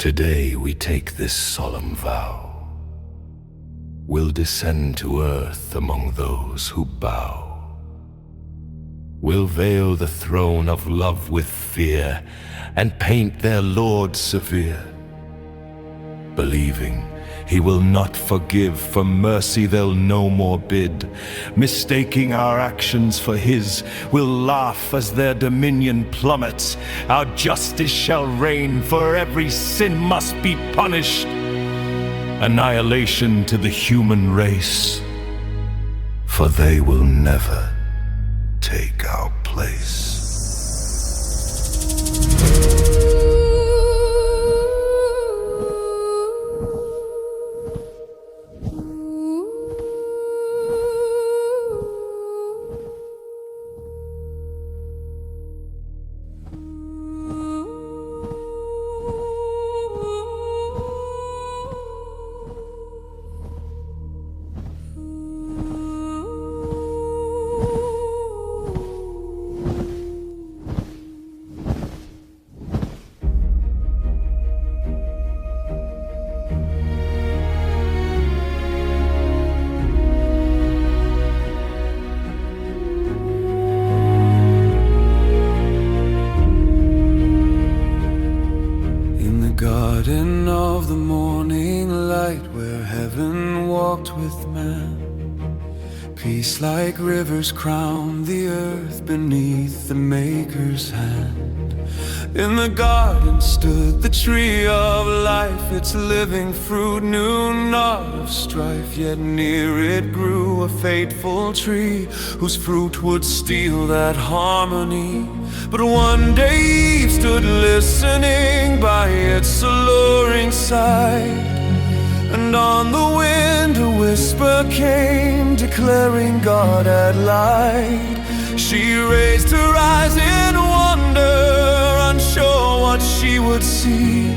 Today we take this solemn vow. We'll descend to earth among those who bow. We'll veil the throne of love with fear and paint their Lord severe, believing He will not forgive, for mercy they'll no more bid. Mistaking our actions for His, we'll laugh as their dominion plummets. Our justice shall reign, for every sin must be punished. Annihilation to the human race, for they will never take our place. Garden of the morning light, where heaven walked with man, peace like rivers crowned the earth beneath the Maker's hand. In the garden stood the tree of life, its living fruit knew not of strife. Yet near it grew a fateful tree, whose fruit would steal that harmony. But one day Eve stood listening by its alluring side, and on the wind a whisper came, declaring God had lied. She raised her eyes in wonder, unsure what she would see.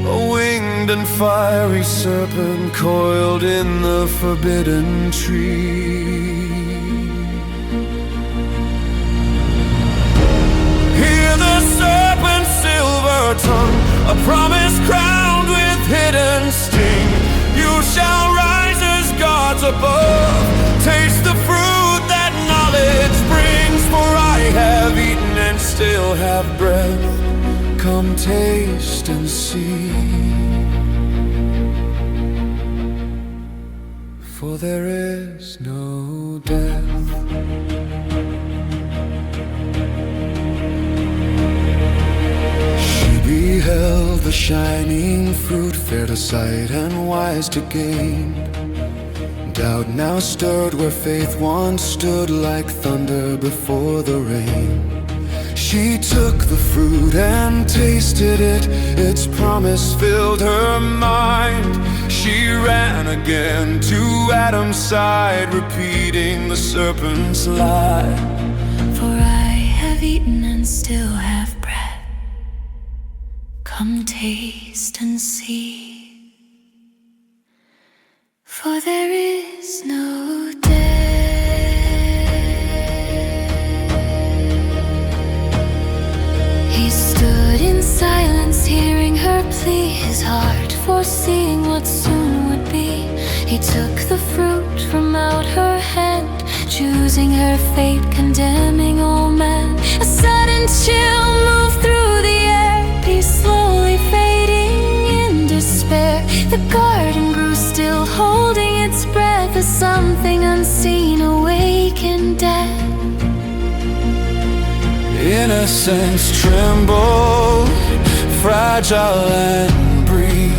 A winged and fiery serpent coiled in the forbidden tree. Hear the serpent's silver tongue, a promise crowned with hidden sting. You shall rise as gods above, taste the fruit that knowledge brings. For I have eaten and still have breath, come taste and see. For there is no death. Beheld the shining fruit, fair to sight and wise to gain. Doubt now stirred where faith once stood, like thunder before the rain. She took the fruit and tasted it, its promise filled her mind. She ran again to Adam's side, repeating the serpent's lie. For I have eaten and still have breath, come taste and see. For there is no death. He stood in silence, hearing her plea, his heart foreseeing what soon would be. He took the fruit from out her hand, choosing her fate, condemning all man. A sudden chill moved through the air, peace slowly fading in despair. The garden grew still, holding its breath, as something unseen awakened death. Innocence trembled, fragile and brief,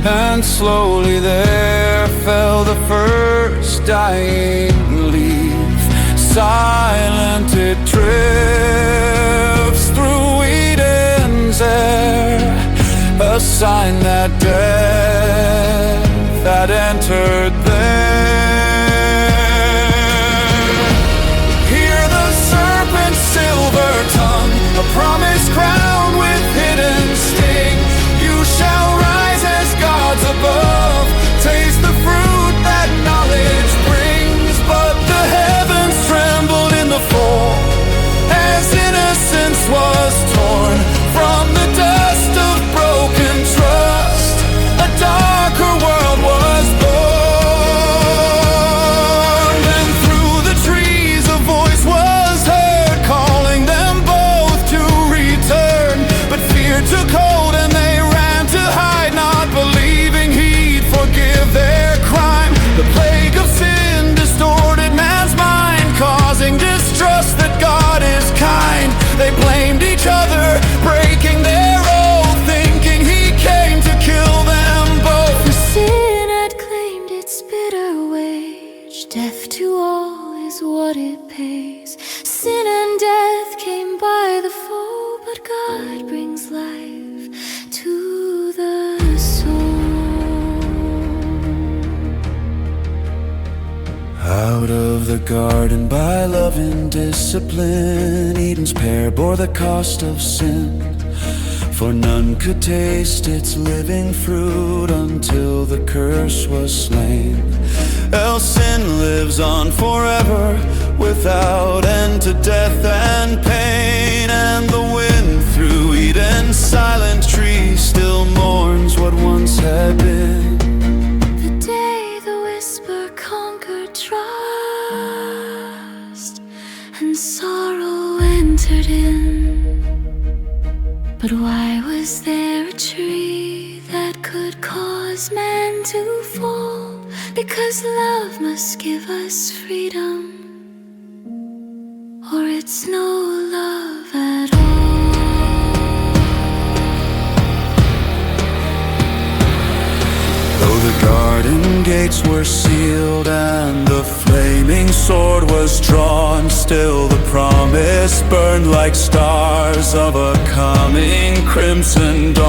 and slowly there fell the first dying leaf. Silent it drifts through Eden's air, a sign that death had entered there. Hear the serpent's silver tongue, a promise crowned with hidden sting. You shall rise as gods above, taste the fruit that knowledge brings. But the heavens trembled in the fall, as innocence was torn from the dust of broken Death to all is what it pays. Sin and death came by the foe, but God brings life to the soul. Out of the garden by love and discipline, Eden's pear bore the cost of sin. For none could taste its living fruit until the curse was slain. Else sin lives on forever, without end to death and pain. And the wind through Eden's silent tree still mourns what once had been. The day the whisper conquered trust, and sorrow entered in. But why was there a tree that could cause man to fall? Because love must give us freedom, or it's no love at all. Though the garden gates were sealed and the flaming sword was drawn, still the promise burned like stars of a coming crimson dawn.